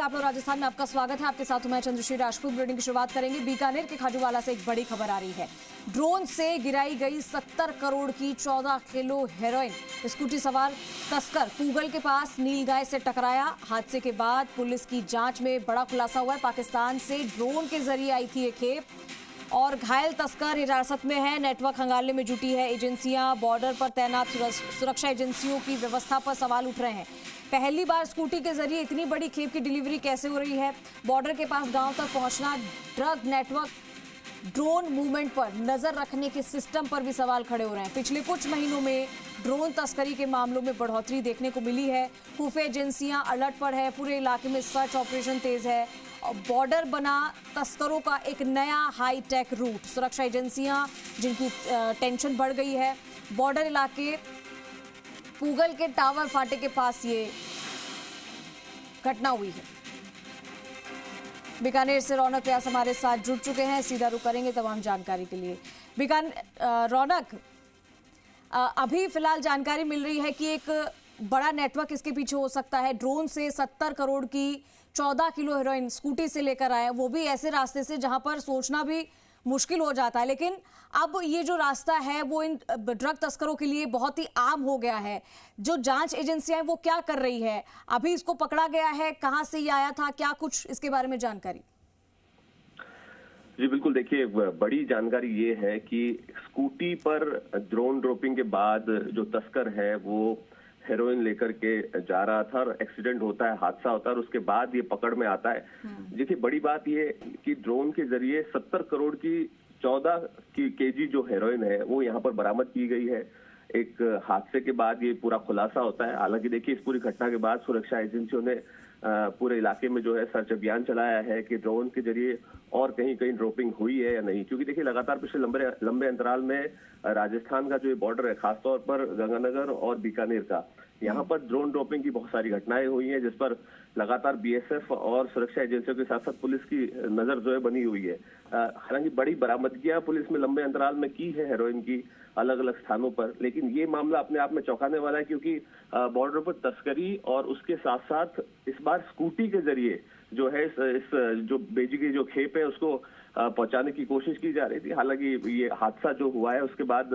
आप लोग राजस्थान में आपका स्वागत है। आपके साथ मैं चंद्रश्री राजपूत। ब्रेकिंग की शुरुआत करेंगे बीकानेर के खाजूवाला से। एक बड़ी खबर आ रही है। ड्रोन से गिराई गई 70 करोड़ की 14 किलो हेरोइन। स्कूटी सवार तस्कर पूगल के पास नीलगाय से टकराया। हादसे के बाद पुलिस की जांच में बड़ा खुलासा हुआ है। पाकिस्तान से ड्रोन के जरिए आई थी ये खेप और घायल तस्कर हिरासत में है। नेटवर्क खंगालने में जुटी है एजेंसियां। बॉर्डर पर तैनात सुरक्षा एजेंसियों की व्यवस्था पर सवाल उठ रहे हैं। पहली बार स्कूटी के जरिए इतनी बड़ी खेप की डिलीवरी कैसे हो रही है? बॉर्डर के पास गांव तक पहुंचना, ड्रग नेटवर्क, ड्रोन मूवमेंट पर नजर रखने के सिस्टम पर भी सवाल खड़े हो रहे हैं। पिछले कुछ महीनों में ड्रोन तस्करी के मामलों में बढ़ोतरी देखने को मिली है। खुफिया एजेंसियां अलर्ट पर है। पूरे इलाके में सर्च ऑपरेशन तेज है। बॉर्डर बना तस्करों का एक नया हाई टेक रूट। सुरक्षा एजेंसियां जिनकी टेंशन बढ़ गई है। बॉर्डर इलाके पूगल के टावर फाटे के पास ये घटना हुई है। बीकानेर से रौनक व्यास हमारे साथ जुड़ चुके हैं। सीधा रुख करेंगे तमाम जानकारी के लिए। रौनक, अभी फिलहाल जानकारी मिल रही है कि एक बड़ा नेटवर्क इसके पीछे हो सकता है। ड्रोन से 70 करोड़ की 14 किलो हेरोइन स्कूटी से लेकर आए, वो भी ऐसे रास्ते से जहां पर सोचना भी मुश्किल हो जाता है। लेकिन अब ये जो रास्ता है वो इन ड्रग तस्करों के लिए बहुत ही आम हो गया है। जो जांच एजेंसियां वो क्या कर रही है? अभी इसको पकड़ा गया है, कहां से ये आया था, क्या कुछ इसके बारे में जानकारी? जी बिल्कुल, देखिए बड़ी जानकारी ये है कि स्कूटी पर ड्रोन ड्रॉपिंग के बाद जो तस्कर है वो हेरोइन लेकर के जा रहा था और एक्सीडेंट होता है, हादसा होता है और उसके बाद ये पकड़ में आता है। देखिए बड़ी बात ये कि ड्रोन के जरिए 70 करोड़ की 14 केजी जो हेरोइन है वो यहाँ पर बरामद की गई है। एक हादसे के बाद ये पूरा खुलासा होता है। हालांकि देखिए इस पूरी घटना के बाद सुरक्षा एजेंसियों ने पूरे इलाके में जो है सर्च अभियान चलाया है कि ड्रोन के जरिए और कहीं कहीं ड्रॉपिंग हुई है या नहीं, क्योंकि देखिए लगातार पिछले लंबे अंतराल में राजस्थान का जो बॉर्डर है, खासतौर पर गंगानगर और बीकानेर का, यहाँ पर ड्रोन ड्रॉपिंग की बहुत सारी घटनाएं हुई हैं, जिस पर लगातार बीएसएफ और सुरक्षा एजेंसियों के साथ साथ पुलिस की नजर जो है बनी हुई है। हालांकि बड़ी बरामदगियां पुलिस में लंबे अंतराल में की है हेरोइन की अलग अलग स्थानों पर, लेकिन ये मामला अपने आप में चौंकाने वाला है, क्योंकि बॉर्डर पर तस्करी और उसके साथ साथ इस बार स्कूटी के जरिए जो है इस जो बेची गई जो खेप है उसको पहुंचाने की कोशिश की जा रही थी। हालांकि ये हादसा जो हुआ है उसके बाद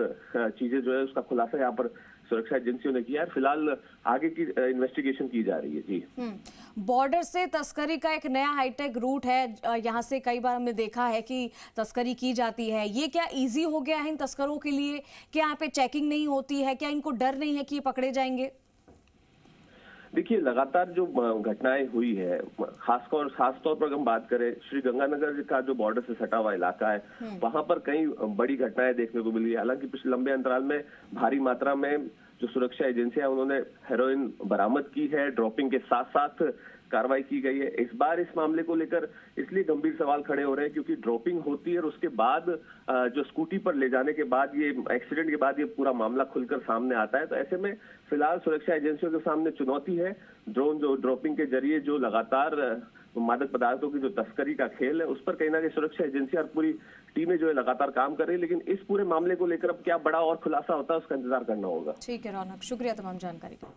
चीजें जो है उसका खुलासा यहाँ पर सुरक्षा एजेंसियों ने किया है। फिलहाल आगे की इन्वेस्टिगेशन की जा रही है। जी, बॉर्डर से तस्करी का एक नया हाईटेक रूट है। यहाँ से कई बार हमने देखा है कि तस्करी की जाती है। ये क्या इजी हो गया है इन तस्करों के लिए? क्या यहाँ पे चेकिंग नहीं होती है? क्या इनको डर नहीं है कि ये पकड़े जाएंगे? देखिए लगातार जो घटनाएं हुई है, खासतौर पर हम बात करें श्री गंगानगर का जो बॉर्डर से सटा हुआ इलाका है, वहां पर कई बड़ी घटनाएं देखने को मिली है। हालांकि पिछले लंबे अंतराल में भारी मात्रा में जो सुरक्षा एजेंसियां उन्होंने हेरोइन बरामद की है, ड्रॉपिंग के साथ साथ कार्रवाई की गई है। इस बार इस मामले को लेकर इसलिए गंभीर सवाल खड़े हो रहे हैं क्योंकि ड्रॉपिंग होती है और उसके बाद जो स्कूटी पर ले जाने के बाद, ये एक्सीडेंट के बाद ये पूरा मामला खुलकर सामने आता है। तो ऐसे में फिलहाल सुरक्षा एजेंसियों के सामने चुनौती है। ड्रोन जो ड्रॉपिंग के जरिए जो लगातार मादक पदार्थों की जो तस्करी का खेल है, उस पर कहीं ना कहीं सुरक्षा एजेंसियां और पूरी टीमें जो है लगातार काम कर रही है। लेकिन इस पूरे मामले को लेकर अब क्या बड़ा और खुलासा होता है उसका इंतजार करना होगा। ठीक है रौनक, शुक्रिया तमाम जानकारी का।